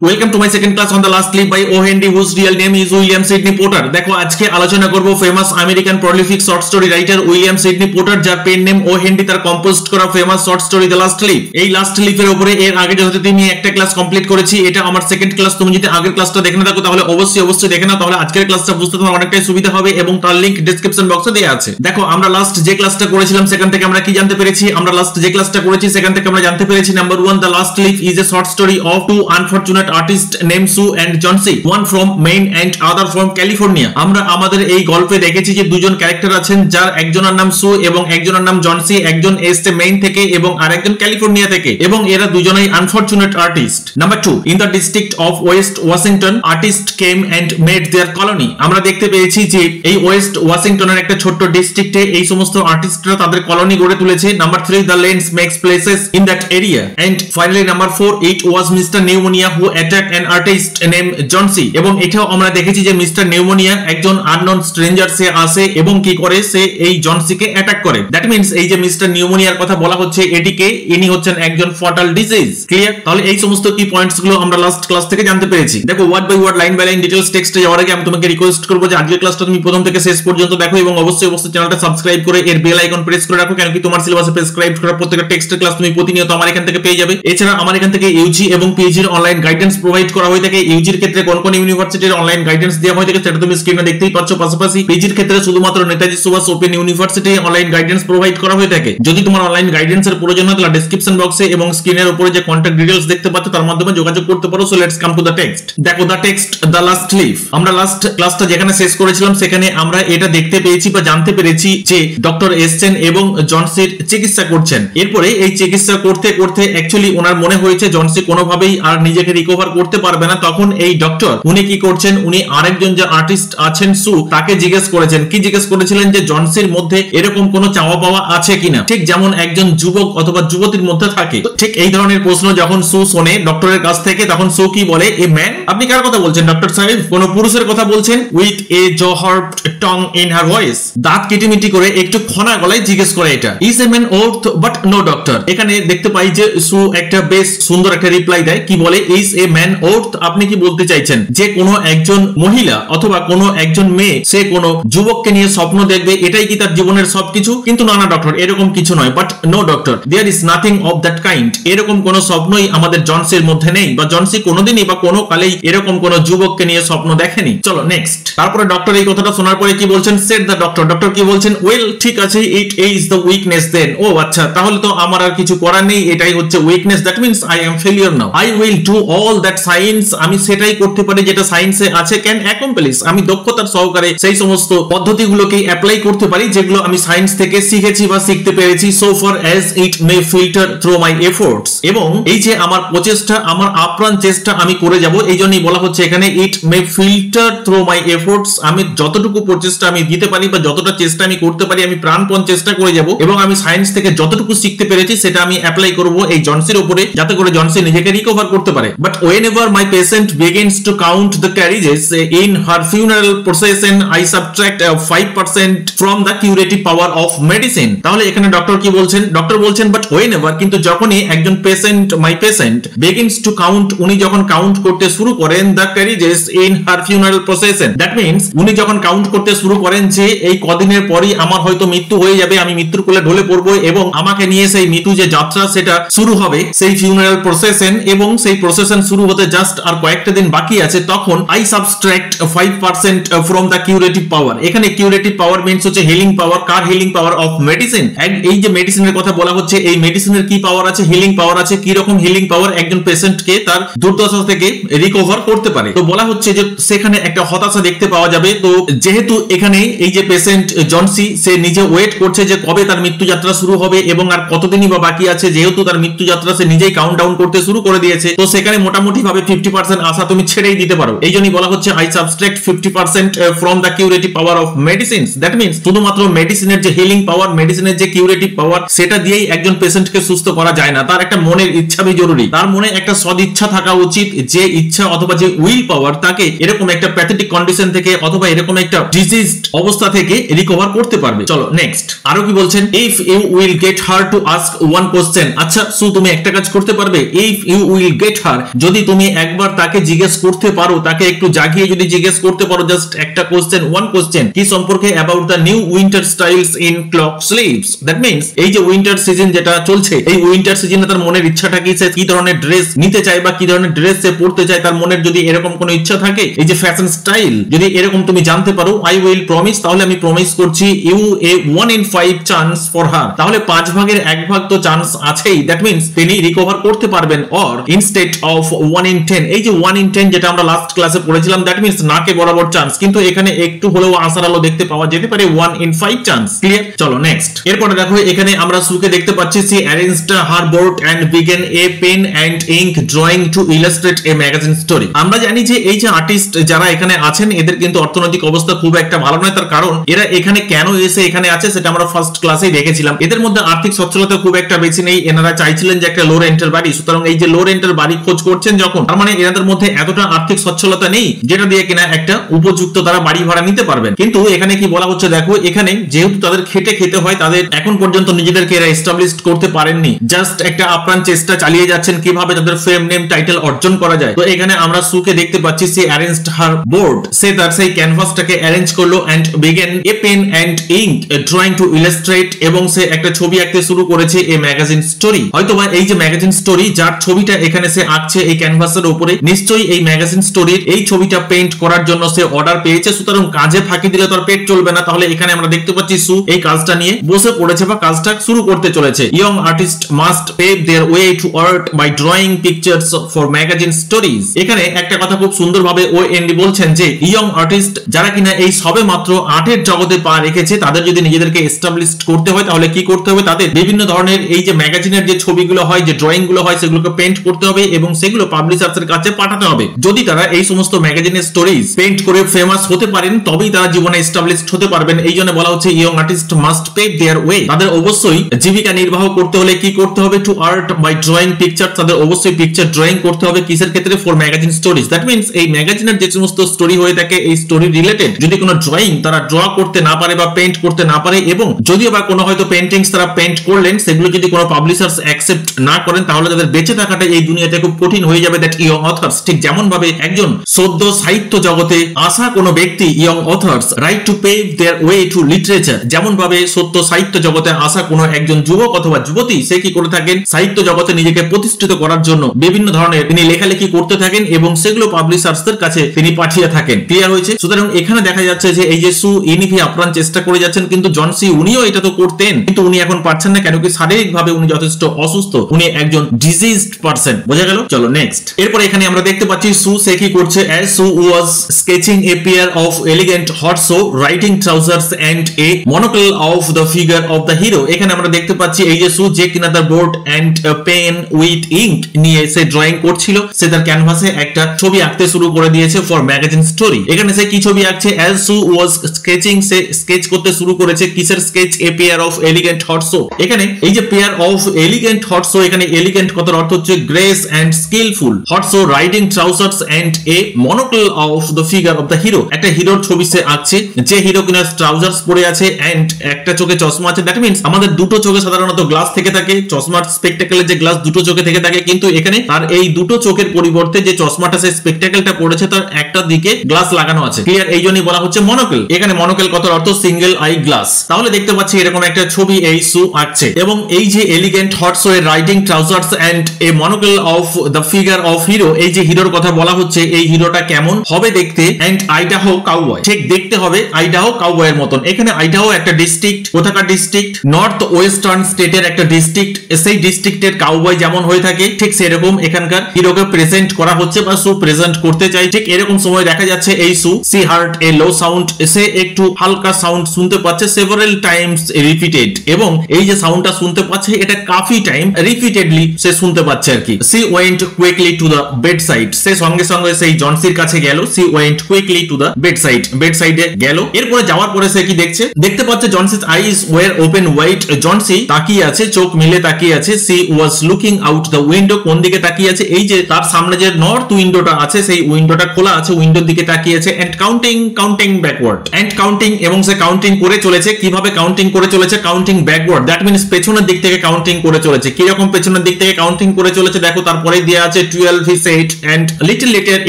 Welcome to my second class on the last clip by O Henry whose real name is William Sydney Porter. দেখো আজকে আলোচনা করব famous American prolific short story writer William Sydney Porter, যার pen name O Henry, তার compose করা famous short story the last clip. এই last ক্লিপের উপরে এর আগে যেহেতু আমি একটা ক্লাস কমপ্লিট করেছি, এটা আমার সেকেন্ড ক্লাস। তুমি যদি আগের ক্লাসটা দেখে না থাকো তাহলে অবশ্যই দেখে নাও, তাহলে আজকের ক্লাসটা বুঝতে তোমার অনেকটাই সুবিধা হবে এবং তার লিংক ডেসক্রিপশন বক্সে দেওয়া আছে। দেখো আমরা লাস্ট যে ক্লাসটা করেছিলাম সেখান থেকে আমরা কি জানতে পেরেছি? আমরা লাস্ট যে ক্লাসটা করেছি সেখান থেকে আমরা জানতে পেরেছি number 1, the last clip is a short story of two unfortunate artist name Sue and Johnsy, one from Maine and other from California. আমরা আমাদের এই গল্পে দেখেছি যে দুজন ক্যারেক্টার আছেন, যার একজনের নাম সু এবং একজনের নাম জনসি। একজন এসছে মেইন থেকে এবং আরেকজন ক্যালিফোর্নিয়া থেকে, এবং এরা দুজনেই unfortunate artist. Number 2, in the district of West Washington artist came and made their colony. আমরা দেখতে পেয়েছি যে এই ওয়েস্ট ওয়াশিংটনের একটা ছোট্ট ডিস্ট্রিক্টে এই সমস্ত আর্টিস্টরা তাদের কলোনি গড়ে তুলেছে। Number 3, the lens makes places in that area. And finally number 4, it was Mister Pneumonia who attack an artist name Johnsy. এবং এটাও আমরা দেখেছি যে মিস্টার নিউমোনিয়া একজন আননোন স্ট্রেঞ্জার, সে আসে এবং কি করে, সে এই জনসিকে অ্যাটাক করে। দ্যাট মিন্স এই যে মিস্টার নিউমোনিয়ার কথা বলা হচ্ছে এটিকে, ইনি হচ্ছেন একজন ফটাল ডিজিজ। ক্লিয়ার? তাহলে এই সমস্ত কি পয়েন্টস গুলো আমরা লাস্ট ক্লাস থেকে জানতে পেরেছি। দেখো word by word, line by line details টেক্সটে যাওয়ার আগে আমি তোমাকে রিকোয়েস্ট করবো যে আজকের ক্লাসটা তুমি প্রথম থেকে শেষ পর্যন্ত দেখো এবং অবশ্যই চ্যানেলটা সাবস্ক্রাইব করে এর বেল আইকন প্রেস করে রাখো, কেন কি তোমার সিলেবাসে প্রেসক্রাইব করা প্রত্যেকটা টেক্সটের ক্লাস তুমি প্রতিনিয়ত আমার এখান থেকে পেয়ে যাবে। এছাড়া আমার এখান থেকে ইউজি এবং পিএইচডি এর অনলাইন গাইডেন্স প্রোভাইড করা হয়ে থাকে। ইউজির ক্ষেত্রে কোন কোন ইউনিভার্সিটির অনলাইন গাইডেন্স দেওয়া হয়ে থাকে সেটা তুমি স্ক্রিনে দেখতেই পাচ্ছ। পাশাপাশি পিজির ক্ষেত্রে শুধুমাত্র Netaji Subhas open university online guidance provide করা হয়ে থাকে। যদি তোমার অনলাইন গাইডেন্সের প্রয়োজন হয় তাহলে ডেসক্রিপশন বক্সে এবং স্ক্রিনের উপরে যে কন্টাক্ট ডিটেইলস দেখতে পাচ্ছ তার মাধ্যমে যোগাযোগ করতে পারো। So let's come to the text. দেখো the text, the last clip. আমরা লাস্ট ক্লাসটা যেখানে শেষ করেছিলাম সেখানে আমরা এটা দেখতে পেয়েছি বা জানতে পেরেছি যে ডক্টর এসছেন এবং জনসির চিকিৎসা করছেন। এরপরে এই চিকিৎসা করতে করতে অ্যাকচুয়ালি ওনার মনে হয়েছে জনসি কোনোভাবেই আর নিজেকে রিকভার করতে পারবে না। তখন এই ডক্টর উনি কি করছেন, উনি আরেকজন যে আর্টিস্ট আছেন সু, তাকে জিজ্ঞেস করেছেন। কি জিজ্ঞেস করেছিলেন? যে জনসির মধ্যে এরকম কোনো চাওয়া পাওয়া আছে কিনা, ঠিক যেমন একজন যুবক অথবা যুবতীর মধ্যে থাকে। ঠিক এই ধরনের প্রশ্ন যখন সু শোনে ডক্টরের কাছ থেকে, তখন সু কি বলে, এ ম্যান। আপনি কার কথা বলছেন ডক্টর সাহেব? কোন পুরুষের কথা বলছেন? উইথ এ জহার্বড টং ইন হার ভয়েস, দাঁত কিটিমিটি করে একটু খনা গলায় জিজ্ঞেস করে এটা। Is a man worth but no doctor. এখানে দেখতে পাই যে সু একটা বেশ সুন্দর একটা রিপ্লাই দেয়। কি বলে? ইজ এ ম্যান ওর্থ, আপনি কি বলতে চাইছেন যে কোনো একজন মহিলা অথবা কোনো একজন মেয়ে সে কোনো যুবককে নিয়ে স্বপ্ন দেখবে, এটাই কি তার জীবনের সবকিছু? কিন্তু না ডক্টর, এরকম কিছু নয়। But no doctor, there is nothing of that kind. এরকম কোনো স্বপ্নই আমাদের জনসির মধ্যে নেই, বা জনসি কোনোদিনই বা কোনো কালেই এরকম কোনো যুবককে নিয়ে স্বপ্ন দেখেনি। চলো নেক্সট। তারপরে ডক্টর এই কথাটা শোনার পরে কি বলছেন? Said the doctor. ডক্টর কি বলছেন? ওয়েল, ঠিক আছে, ইট ইজ দ্য উইকনেস দেন। ও আচ্ছা, তাহলে তো আমার আর কিছু করার নেই, এটাই হচ্ছে weakness. That means I am failure now. I will do all that science, আমি সেটাই করতে পারি যেটা সায়েন্সে আছে। ক্যান অ্যাকমপ্লিশ, আমি দক্ষতার সহকারে সেই সমস্ত পদ্ধতিগুলোকে অ্যাপ্লাই করতে পারি যেগুলো আমি সায়েন্স থেকে শিখেছি বা শিখতে পেরেছি। So for as it May filter through my efforts, এবং এই যে আমার প্রচেষ্টা, আমার আপ্রাণ চেষ্টা আমি করে যাব, এই জন্যই বলা হচ্ছে এখানে ইট মে ফিল্টার থ্রু মাই এফোর্টস। আমি যতটুকু প্রচেষ্টা আমি দিতে পারি বা যতটা চেষ্টা আমি করতে পারি, আমি প্রাণপণ চেষ্টা করে যাব এবং আমি সায়েন্স থেকে যতটুকু শিখতে পেরেছি সেটা আমি অ্যাপ্লাই করব এই জনসির উপরে, যাতে করে জনসি নিজেকে রিকভার করতে পারে। But whenever my patient begins to count the carriages in her funeral procession, I subtract 5% from the curative power of medicine. তাহলে এখানে ডক্টর কি বলছেন? ডক্টর বলছেন বাট whenever, কিন্তু যখনই একজন patient, my patient, begins to count, উনি যখন কাউন্ট করতে শুরু করেন, the carriages in her funeral procession, that means উনি যখন কাউন্ট করতে শুরু করেন যে এই কদিনের পরই আমার হয়তো মৃত্যু হয়ে যাবে, আমি মৃত্যুর কোলে ঢলে পড়বো এবং আমাকে নিয়ে সেই মৃত্যু যে যাত্রা সেটা শুরু হবে, সেই ফিউনারাল প্রসেশন, এবং সেই প্রসেশন শুরু হতে জাস্ট আর কয়েকটা দিন বাকি আছে, তখন I subtract 5% from the curative power. এখানে কিউরেটিভ পাওয়ার মিন্স হচ্ছে হিলিং পাওয়ার। কার হিলিং পাওয়ার? Of medicine. এই যে মেডিসিনের কথা বলা হচ্ছে, এই মেডিসিনের কি পাওয়ার আছে? হিলিং পাওয়ার আছে। কি রকম হিলিং পাওয়ার? একজন পেশেন্টকে তার দুর্দশা থেকে রিকভার করতে পারে। তো বলা হচ্ছে যে সেখানে একটা হতাশা দেখতে পাওয়া যাবে। তো যেহেতু এখানে এই যে পেশেন্ট জনসি, সে নিজে ওয়েট করছে যে কবে তার মৃত্যু যাত্রা শুরু হবে এবং আর কতদিনই বা বাকি আছে, যেহেতু তার মৃত্যু যাত্রা সে নিজেই কাউন্ট ডাউন করতে শুরু করে দিয়েছে, তো সেখানে মোটামুটি ভাবে 50% আশা তুমি ছেড়েই দিতে পারো। এই জন্যই বলা হচ্ছে I subtract 50% from the curative power of medicines. That means শুধুমাত্র মেডিসিনের যে হিলিং পাওয়ার, মেডিসিনের যে কিউরেটিভ পাওয়ার, সেটা দিয়েই একজন পেশেন্টকে সুস্থ করা যায় না। তার একটা মনের ইচ্ছা বি জরুরি। তার মনে একটা সদ ইচ্ছা থাকা উচিত, যে ইচ্ছা অথবা যে উইল পাওয়ার তাকে এরকম একটা প্যাথেটিক কন্ডিশন থেকে অথবা এরকম একটা ডিজিজড অবস্থা থেকে রিকভার করতে পারবে। চলো নেক্সট। আরো কি বলছেন? If you will get her to ask one question. আচ্ছা সু, তুমি একটা কাজ করতে পারবে। If you will get her, যদি তুমি একবার তাকে জিজ্ঞেস করতে পারো, তাকে একটু জাগিয়ে যদি জিজ্ঞেস করতে পারো জাস্ট একটা কোশ্চেন, ওয়ান কোশ্চেন কি সম্পর্কে about the new winter styles in clock sleeves, that means এই যে উইন্টার সিজন যেটা চলছে, এই উইন্টার সিজনে তার মনের ইচ্ছাটা কি, সে কি ধরনের ড্রেস নিতে চায় বা কি ধরনের ড্রেস সে পড়তে চায়, তার মনের যদি এরকম কোনো ইচ্ছা থাকে, এই যে ফ্যাশন স্টাইল যদি এরকম তুমি জানতে পারো, আই উইল প্রমিস, তাহলে আমি প্রমিস করছি you a 1 in 5 chance for her, তাহলে 5 ভাগের 1 ভাগ তো চান্স আছেই, দ্যাট মিন্স তিনি রিকভার করতে পারবেন। অর ইনস্টেড অফ 1 in 10, এই যে 1 in 10 যেটা আমরা লাস্ট ক্লাসে পড়েছিলাম, দ্যাট মিন্স নাকে বরাবর চান্স, কিন্তু এখানে একটু হলেও আসার আলো দেখতে পাওয়া যেতে পারে 1 in 5 চান্স। ক্লিয়ার? চলো নেক্সট। এরপরে দেখো এখানে আমরা সুকে দেখতে পাচ্ছি she arranged her board and begin a pen and ink drawing to illustrate a magazine story. আমরা জানি যে এই যে আর্টিস্ট যারা এখানে আছেন এদের কিন্তু অর্থনৈতিক অবস্থা খুব একটা ভালো নয়, তার কারণ এরা এখানে কেন এসে এখানে আছে সেটা আমরা ফার্স্ট ক্লাসেই দেখেছিলাম। এদের মধ্যে আর্থিক সচ্ছলতা খুব একটা বেশি নেই, এনারা চাইছিলেন যে একটা লো রেন্টের বাড়ি, সুতরাং এই যে লো রেন্টের বাড়ি খোঁজ করছেন যখন, তার মানে এনাদের মধ্যে এতটা আর্থিক সচ্ছলতা নেই যেটা দিয়ে কিনা একটা উপযুক্ত তারা বাড়ি ভাড়া নিতে পারবেন। কিন্তু এখানে কি বলা হচ্ছে দেখো, এখানে যেহেতু তাদের খেটে খেতে হয়, তাদের এখন পর্যন্ত নিজেদেরকে এরা এস্টাবলিশ করতে পারেননি, জাস্ট একটা আপ্রাণ চেষ্টা চালিয়ে যাচ্ছেন কিভাবে তাদের ফেম নেম টাইটেল অর্জন করা যায়। তো এখানে আমরা সুকে দেখতে পাচ্ছি সে অ্যারেঞ্জড হার বোর্ড, সে তার সেই ক্যানভাসটাকে অ্যারেঞ্জ করলো and begin a pen and ink drawing to illustrate, এবং সে একটা ছবি আঁকতে শুরু করেছে এ ম্যাগাজিন স্টোরি। হয়তোবা এই যে ম্যাগাজিন স্টোরি যার ছবিটা এখানে সে আঁকছে এই ক্যানভাসের উপরে, নিশ্চয়ই এই ম্যাগাজিন স্টোরির এই ছবিটা পেইন্ট করার জন্য সে অর্ডার পেয়েছে, সুতরাং কাজে ফাঁকি দিলে তার পেট চলবে না। তাহলে এখানে আমরা দেখতে পাচ্ছি সু এই কাজটা নিয়ে বসে পড়েছে বা কাজটা শুরু করতে চলেছে। Young artist must pave their way to art by drawing pictures for magazine stories. এখানে একটা কথা খুব সুন্দরভাবে ও এনডি বলছেন যে ইয়ং আর্টিস্ট যারা কিনা এই সবে মাত্র আর্টের জগতে পা রেখেছে, তাদের যদি নিজেদেরকে এস্টাবলিশ করতে হয় তাহলে কি করতে হবে, তাদের বিভিন্ন ধরনের এই যে ম্যাগাজিনের যে ছবিগুলো হয়, যে ড্রয়িং গুলো হয়, সেগুলোকে পেইন্ট করতে হবে এবং সেগুলো পাবলিশার্সের কাছে পাঠাতে হবে। যদি তারা এই সমস্ত ম্যাগাজিনের স্টোরিজ পেইন্ট করে ফেমাস হতে পারেন তবেই তারা জীবনে এস্টাবলিশড হতে পারবেন। এই জন্য বলা হচ্ছে young artist must pave their way, তাদের অবশ্যই জীবিকা নির্বাহ করতে হলে কি করতে হবে, to art by drawing picture, তাদের অবশ্যই পিকচার ড্রয়িং করতে হবে। কিসের ক্ষেত্রে? For magazine stories, that means এই ম্যাগাজিনের যে সমস্ত স্টোরি হয়ে থাকে এই স্টোরি রিলেটেড যদি কোনো ড্রয়িং তারা ড্র করতে না পারে বা পেইন্ট করতে না পারে, এবং যদিও বা কোনো হয়তো পেইন্টিংস তারা পেইন্ট করলেন, সেগুলো যদি কোনো পাবলিশার্স অ্যাকসেপ্ট না করেন তাহলে তাদের বেঁচে থাকাটা এই দুনিয়াতে খুব কঠিন হয়ে যাবে। দ্যাট ইয়ং অথর্স, ঠিক যেমন ভাবে একজন সদ্য সাহিত্য জগতে আসা কোনো ব্যক্তি young authors right to pave their way to literature, যেমন ভাবে সত্য সাহিত্য জগতে আসা কোনো একজন যুবক অথবা যুবতী সে কি করে থাকেন, সাহিত্য জগতে নিজেকে প্রতিষ্ঠিত করার জন্য বিভিন্ন ধরনের তিনি লেখালেখি করতে থাকেন এবং সেগুলো পাবলিশার্সদের কাছে তিনি পাঠিয়ে থাকেন। ক্লিয়ার হয়েছে? সুতরাং এখানে দেখা যাচ্ছে যে এই যে সু ইনিভি আপ্রাণ চেষ্টা করে যাচ্ছেন, কিন্তু জন সি উনিও এটা তো করতেন, কিন্তু উনি এখন পারছেন না। কেন কি? শারীরিকভাবে উনি যথেষ্ট অসুস্থ, উনি একজন ডিজিজড পারসন। বোঝা গেল? চলো নেক্সট। এরপর এখানে আমরা দেখতে পাচ্ছি সু সে কি করছে, as Sue was sketching a pair of elegant horseshow riding trousers and a monocle of the figure of the hero. এখানে আমরা দেখতে পাচ্ছি এই যে সু যে কিনা তার board and pen with ink নিয়ে সে ড্রয়িং করছিল, সে তার ক্যানভাসে একটা ছবি আঁকতে শুরু করে দিয়েছে ফর ম্যাগাজিন স্টোরি। এখানে সে কি ছবি আঁকছে? As Sue was sketching, say sketch করতে শুরু করেছে। কিসের sketch? A pair of elegant horseshow. এখানে এই যে পেয়ার অফ এলিগেন্ট হর্সো, এখানে এলিগেন্ট কথার অর্থ হচ্ছে grace and skillful. Horseshow riding trousers and a monocle of the figure of the hero, একটা হিরোর ছবি সে আঁকছে, যে হিরো কিনা ট্রাউজার্স পরে আছে এন্ড একটা চোখে চশমা আছে। দ্যাট মিন্স আমাদের দুটো চোখে সাধারণত গ্লাস থেকে থাকে, চশমার স্পেকটাকেলের যে গ্লাস দুটো চোখে থেকে থাকে, কিন্তু এখানে তার এই দুটো চোখের পরিবর্তে যে চশমাটা সে স্পেকটাকেলটা পড়েছে তার একটা দিকে গ্লাস লাগানো আছে। ক্লিয়ার? এই জন্যই বলা হচ্ছে মনোকল। এখানে মনোকল কথার অর্থ সিঙ্গেল আই গ্লাস। তাহলে দেখতে পাচ্ছি এরকম একটা ছবি এই সু আঁকছে, এবং এই যে এলিগেন্ট হর্সো এর riding trousers and a monocle of the figure of hero, এই যে হিরোর কথা বলা হচ্ছে, এই হিরোটা কেমন হবে দেখতে? এন্ড আইডাহো কাউবয়, ঠিক দেখতে হবে আইডাহো কাউবয়ের মতন। এখানে আইডাহো একটা ডিস্ট্রিক্ট, কোথাকার ডিস্ট্রিক্ট? নর্থ ওয়েস্টার্ন স্টেটের একটা ডিস্ট্রিক্ট। সেই ডিস্ট্রিক্টের কাউবয় যেমন হয়ে থাকে ঠিক সেরকম এখানকার হিরোকে প্রেজেন্ট করা হচ্ছে বা সু প্রেজেন্ট করতে চাই। ঠিক এরকম সময় দেখা যাচ্ছে এই সু সি হার্ট এ লো সাউন্ড, সে একটু হালকা সাউন্ড শুনতে পাচ্ছে, সেভারাল টাইমস রিপিটেড, এবং এই যে সাউন্ডটা শুনতে পাচ্ছে এটা কাফি টাইম রিপিটেডলি সে শুনতে পাচ্ছে আর কি। She went quickly to the bedside, সে সঙ্গে সঙ্গে সেই জনসির কাছে গেল। She went quickly to the bedside, বেড সাইডে গেল। এরপরে যাওয়ার পরে সে কি দেখছে? দেখতে পাচ্ছে Johnsy's eyes were open wide, Johnsy তাকিয়ে আছে, চোখ মিলে তাকিয়ে আছে। She was looking out the window, কোন দিকে তাকিয়ে আছে? এই যে তার সামনে যে নর্থ উইন্ডোটা আছে সেই উইন্ডোটা খোলা আছে, উইন্ডোর দিকে তাকিয়ে আছে। And counting backward, and counting, এবং সে কাউন্টিং করে চলেছে। কিভাবে কাউন্টিং করে চলেছে? কাউন্টিং ব্যাকওয়ার্ড, দ্যাট মিন্স পেছনের দিক থেকে কাউন্টিং করে চলেছে। কিরকম পেছনের দিক থেকে কাউন্টিং করে চলেছে দেখো, তারপরে দেয়া আছে আছে 12 he said, and little later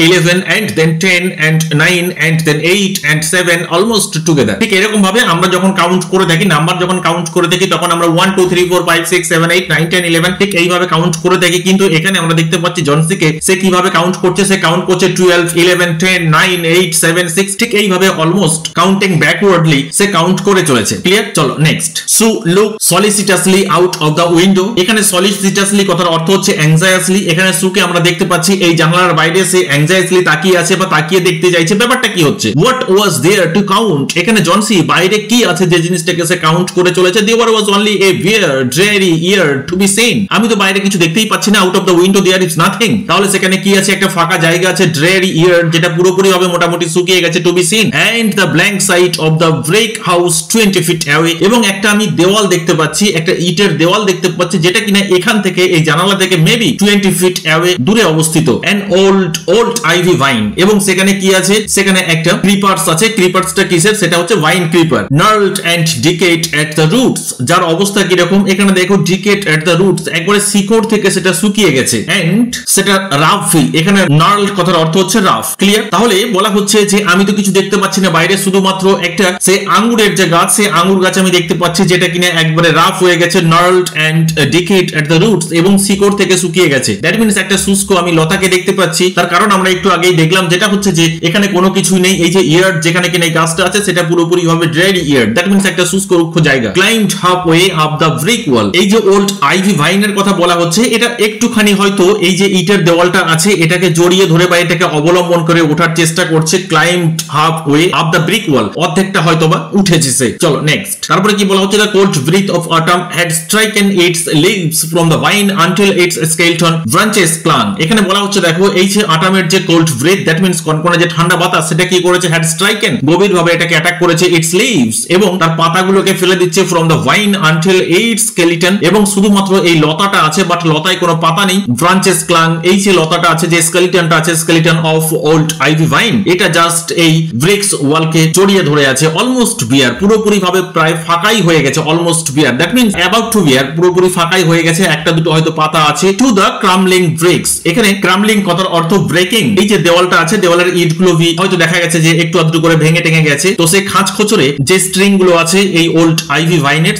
11 and then 10 and 9 and then 8 and 7 almost together. ঠিক এরকম ভাবে আমরা যখন কাউন্ট করে থাকি, নাম্বার যখন কাউন্ট করে থাকি তখন আমরা 1 2 3 4 5 6 7 8 9 10 11 ঠিক এইভাবে কাউন্ট করে থাকি, কিন্তু এখানে আমরা দেখতে পাচ্ছি জনসিকে সে কিভাবে কাউন্ট করছে, সে কাউন্ট করছে 12 11 10 9 8 7 6 ঠিক এইভাবে অলমোস্ট কাউন্টিং ব্যাকওয়ার্ডলি সে কাউন্ট করে চলেছে। ক্লিয়ার? চলো next. Sue look solicitously out of the window. এখানে সলিসিটাসলি কথার অর্থ হচ্ছে অ্যাংজায়াসলি। এখানে সুকে আমরা দেখতে পাচ্ছি এই জানালার বাইরে সে অ্যাংজায়াসলি তাকিয়ে আছে বা তাকিয়ে দেখতে চাইছে। ব্যাপারটা কি হচ্ছে? What was there to count. এখানে জনসি বাইরে কি আছে যে জিনিসটাকে সে কাউন্ট করে চলেছে। There was only a bare dreary yard to be seen. আমি তো বাইরে কিছু দেখতেই পাচ্ছি না, out of the window there is nothing. তাহলে সেখানে কি আছে? একটা ফাঁকা জায়গা আছে, ড্রেয়ারি ইয়ার, যেটা পুরোপুরি ভাবে মোটামুটি শুকিয়ে গেছে, to be seen. And the blank side of the brick house 20 feet away. এবং একটা আমি দেওয়াল দেখতে পাচ্ছি, একটা ইটের দেওয়াল দেখতে পাচ্ছি, যেটা কিনা এখান থেকে এই জানালা থেকে মেবি 20 ফিট অ্যাওয়ে দূরে অবস্থিত। An old ivy vine. এবং সেখানে কি আছে? সেখানে একটা ক্রিপার্স আছে। ক্রিপার্সটা কিসের? সেটা হচ্ছে vine creeper. Gnarled and decayed at the roots. যার অবস্থা কিরকম? এখানে দেখো ডিকেট এট দ্য রুটস, একবারে শিকড় থেকে সেটা শুকিয়ে গেছে। এন্ড সেটা রাফি। এখানে নার্লড কথার অর্থ হচ্ছে রাফ। ক্লিয়ার? তাহলে বলা হচ্ছে যে আমি তো কিছু দেখতে পাচ্ছি না বাইরে, শুধুমাত্র একটা সে আঙ্গুরের যে গাছ, সে আঙ্গুর গাছ আমি দেখতে পাচ্ছি, যেটা কিনা একবারে রাফ হয়ে গেছে, gnarled and decayed at the roots, এবং শিকড় থেকে শুকিয়ে গেছে। দ্যাট মিনস একটা শুষ্ক আমি লতাকে দেখতে পাচ্ছি। তার কারণ আমরা একটু আগেই দেখলাম, যেটা হচ্ছে যে এখানে কোনো কিছুই নেই। এই যে ইয়ার্ড যেখানে কিনা এই গাছটা আছে, সেটা পুরোপুরি ভাবে ড্রাইড ইয়ার্ড। দ্যাট মিনস একটা শুষ্ক রুক্ষ জায়গা। Climbed half way up the brick wall. এই যে ওল্ড আইভি ভাইনের কথা বলা হচ্ছে, এটা একটুখানি হয়তো এই যে ইটের দেওয়ালটা আছে এটাকে জড়িয়ে ধরে বা এটাকে অবলম্বন করে ওঠার চেষ্টা করছে। Climbed half way up the brick wall, অর্ধেকটা হয়তো বা উঠেছে সে। চলো নেক্সট। তারপরে কি বলা হচ্ছে? The cold breath of autumn had stricken its leaves from the vine until its skeleton branches clung. এখানে বলা হচ্ছে দেখো এই যে আটামের যে কোল্ড ব্রিথ, দ্যাট মিনস কনকনে যে ঠান্ডা বাতাস, সেটা কি করেছে? হ্যাড স্ট্রাইকেন, গভীর ভাবে এটাকে অ্যাটাক করেছে, ইটস লিভস, এবং তার পাতাগুলোকে ফেলে দিচ্ছে, from the vine until it's skeleton, এবং শুধুমাত্র এই লতাটা আছে, বাট লতায় কোনো পাতা নেই। ব্রাঞ্চেস ক্লাং, এই যে লতাটা আছে, যে স্কেলিটনটা আছে, skeleton of old ivy vine, এটা জাস্ট এই ব্রিক্স ওয়ালকে জড়িয়ে ধরে আছে। অলমোস্ট বিয়ার, পুরোপুরি ভাবে প্রায় ফাঁকাই হয়ে গেছে। Almost bare, that means about to bare, পুরোপুরি ফাঁকাই হয়ে গেছে। একটা দুটো হয়তো পাতা আছে। To the crumbling bricks. এখানে ক্রামলিং কথার অর্থ ব্রেকিং। এই যে দেওয়ালটা আছে, দেওয়ালের ইটগুলো হয়তো দেখা গেছে যে একটু আধটু করে ভেঙে টেঙে গেছে। তো সেই খাঁজ খোঁচরে যে স্ট্রিং গুলো আছে এই ওল্ড আইভি ভাইনের,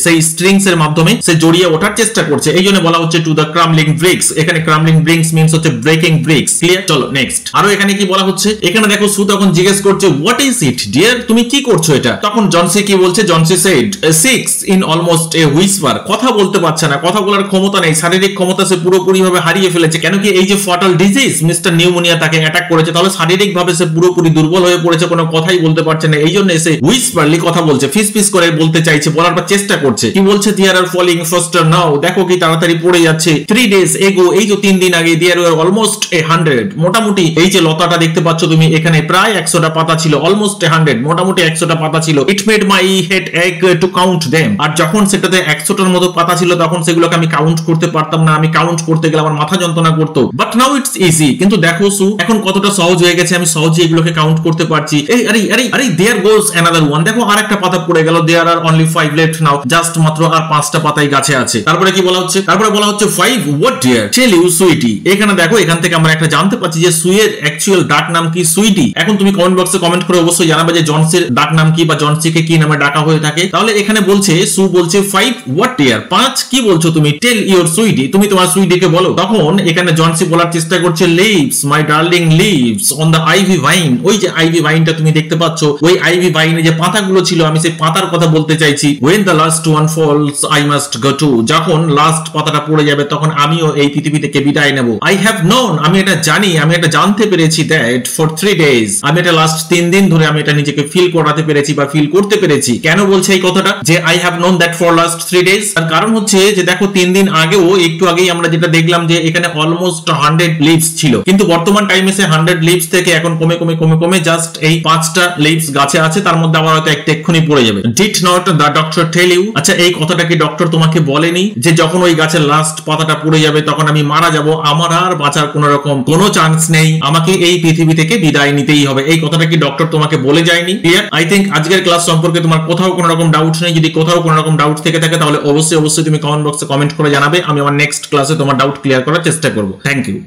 সেই স্ট্রিংস এর মাধ্যমে সে জড়িয়ে ওঠার চেষ্টা করছে। এই জন্য বলা হচ্ছে টু দ্য ক্রামলিং ব্রিক্স। এখানে ক্রামলিং ব্রিক্স মিন্স হচ্ছে ব্রেকিং ব্রিক্স। ক্লিয়ার? চলো নেক্সট। আরো এখানে কি বলা হচ্ছে? এখানে দেখো সু তখন জিজ্ঞেস করছে হোয়াট ইজ ইট ডিয়ার, তুমি কি করছো এটা? তখন জনসি কি বলছে? Johnsy said 6 in almost a whisper. কথা বলতে পারছে না, কথা বলার ক্ষমতা নেই, শারীরিক ক্ষমতা সে পুরোপুরি ভাবে হারিয়ে ফেলেছে। কেন কি? এই যে ফটাল ডিজিজ মিস্টার নিউমোনিয়া তাকে অ্যাটাক করেছে, তাহলে শারীরিক ভাবে সে পুরোপুরি দুর্বল হয়ে পড়েছে, কোনো কথাই বলতে পারছে না। এই জন্য এসে হুইসপারলি কথা বলছে, ফিস ফিস করে বলতে চাইছে, বলার পর চেষ্টা করছে। কি বলছে? দেয়ার আর ফলিং ফাস্টার নাও, দেখো কি তাড়াতাড়ি পড়ে যাচ্ছে। 3 days এগো, এই যে 3 দিন আগে, দেয়ার ওয়ার অলমোস্ট 100, মোটামুটি এই যে লতাটা দেখতে পাচ্ছ তুমি, এখানে প্রায় 100টা পাতা ছিল। অলমোস্ট 100, মোটামুটি 100টা পাতা ছিল। ইট মেড মাই হেড এক টু কাউন্ট দেম। আর যখন সেটাতে 100টার মতো পাতা ছিল, তখন সেগুলোকে আমি কাউন্ট করতে পারতাম না। আমি কাউন্ট করতে গেলে আমার মাথা যন্ত্রণা করতো। But now it's easy. কিন্তু দেখো সু, এখন কতটা সহজ হয়ে গেছে, আমি সহজে এগুলোকে কাউন্ট করতে পারছি। এই আরে আরে আরে, দেয়ার গোজ অ্যানাদার ওয়ান। দেখো আরেকটা পাতা পড়ে গেল। দেয়ার আর অনলি 5 লেফট নাও, জাস্ট মাত্র আর 5টা পাতাই গাছে আছে। তারপরে কি বলা হচ্ছে? তারপরে বলা হচ্ছে 5 what dear tell you sweetie. এখানে দেখো, এখান থেকে আমরা একটা জানতে পারছি যে সুইয়ের অ্যাকচুয়াল ডাক নাম কি? সুইটি। এখন তুমি কমেন্ট বক্সে কমেন্ট করে অবশ্যই জানাবে যে জনসির ডাক নাম কি, বা জনসিকে কি নামে ডাকা হয়ে থাকে। তাহলে এখানে বলছে, সু বলছে 5 হোয়াট ডিয়ার, 5 কি বলছো তুমি? টেল ইউর সুইটি, তুমি তোমার সুইটিকে বলো। তখন এখানে জনসি বলার চেষ্টা করছে leaves my darling leaves on the ivy vine. ওই যে আইভি ভাইনটা তুমি দেখতে পাচ্ছ, ওই আইভি ভাইনে যে পাতাগুলো ছিল, আমি সেই পাতার কথা বলতে চাইছি। when the last one falls I must go too, যখন লাস্ট পাতাটা পড়ে যাবে তখন আমিও এই পৃথিবী থেকে বিদায় নেব। I have known, আমি এটা জানি, আমি এটা জানতে পেরেছি, that for 3 days, আমি এটা লাস্ট 3 দিন ধরে আমি এটা নিজেকে ফিল করাতে পেরেছি বা ফিল করতে পেরেছি। কেন বলছে এই কথাটা যে I have known that for last 3 days? তার কারণ হচ্ছে যে দেখো 3 দিন আগেও, একটু আগেই আমরা যেটা দেখলাম যে এখানে অলমোস্ট 100 লিভস ছিল, কিন্তু বর্তমান টাইমে সে 100 লিভস থেকে এখন কমে কমে কমে কমে জাস্ট এই 5টা লিভস গাছে আছে, তার মধ্যে আবার হয়তো একটা এক্ষুনি পড়ে যাবে। Did not the doctor tell you? আচ্ছা, এই কথাটা কি ডক্টর তোমাকে বলেনি যে যখন ওই গাছের লাস্ট পাতাটা পড়ে যাবে তখন আমি মারা যাব, আমার আর বাঁচার কোনো রকম কোনো চান্স নেই, আমাকে এই পৃথিবী থেকে বিদায় নিতেই হবে? এই কথাটা কি ডক্টর তোমাকে বলে যায়নি? ক্লিয়ার? আই থিংক আজকের ক্লাস সম্পর্কে তোমার কোথাও কোনো রকম ডাউট নেই। যদি কোথাও কোনো রকম ডাউট থেকে থাকে তাহলে অবশ্যই তুমি কমেন্ট বক্সে কমেন্ট করে জানাবে। আমি আমার নেক্সট ক্লাসে তোমার ডাউট ক্লিয়ার করার করার চেষ্টা করব। Thank you.